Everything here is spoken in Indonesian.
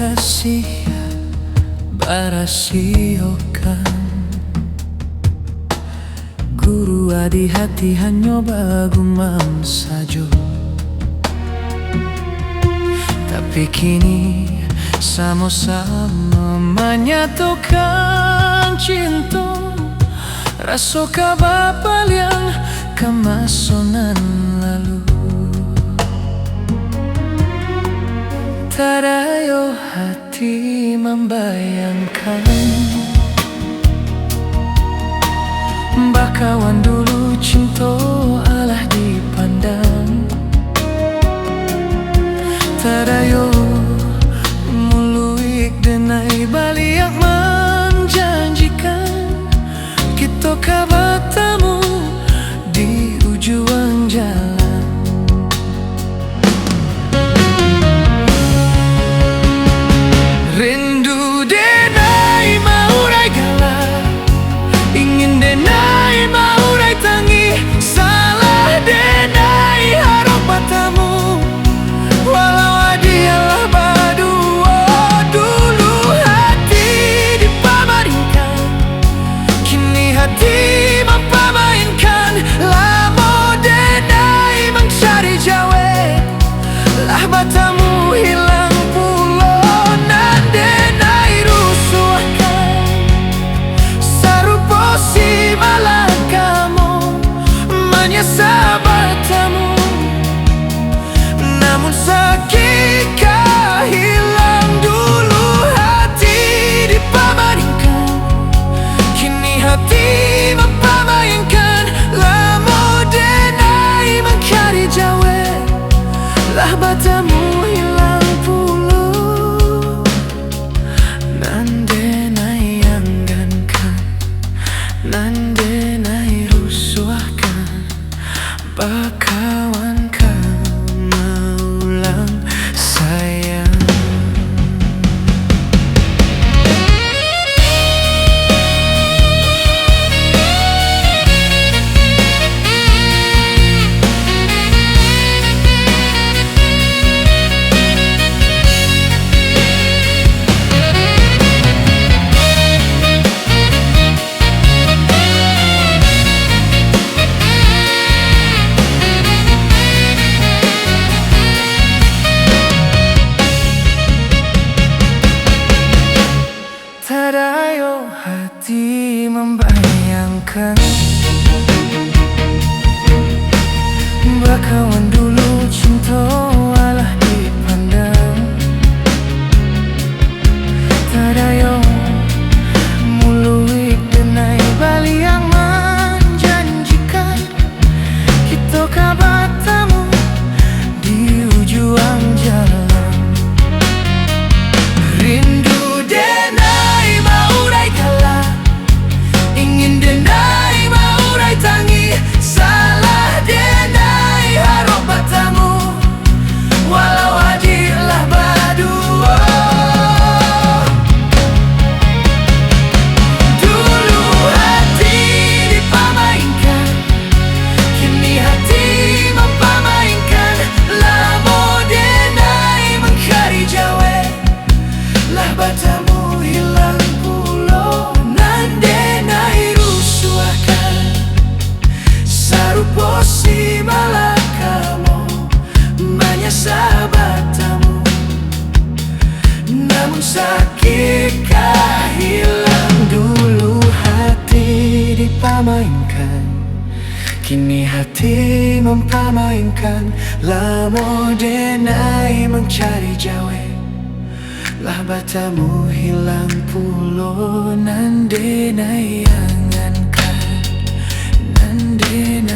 rahasia barasiokan guru adi hati hanya bagumam sajo. Tapi kini sama-sama menyatukan cinta rasa kabapal yang kemasonan lalu. Tadayo hati membayangkan bakawan dulu cinta alah dipandang. Tadayo muluik denai baliak menjanjikan kita kabatamu di ujung jalan. Rindu denai maurai gala, ingin denai maurai tangi, salah denai harap matamu, walau adialah badua. Dulu hati dipabaringkan, kini hati mempamainkan. Lamo denai mencari jawe, lah batamu hilang pulau. Nan denai rusuhkan, sarupo si malakamu, menyesal batamu. Namun sakit hilang dulu hati dipamaringkan, kini hati mempamainkan. Lamo denai mencari jawe, lah batamu hilang puluh. Nan denai anggankan, nan denai rusuhkan, bakawan maulang sayang. Tadayo hati membayangkan bakawan dulu cinta alah dipandang. Tadayo muluik denai bali yang menjanjikan kita kabatamu di ujung jalan. Rindu denai maurai gala, ingin denai maurai tangi, salah denai harap batamu, walau adilah badua. Dulu hati dipamainkan, kini hati mempamainkan. Lamo denai mencari jawe, lah batamu hilang pulau. Nan denai rusuhkan, sarupo si malakamu, menyesal batamu. Namun sakit hilang dulu hati dipamainkan, kini hati mempamainkan. Lamo denai mencari jawe, lah batamu hilang pulau. Nan denai angankan, nan denai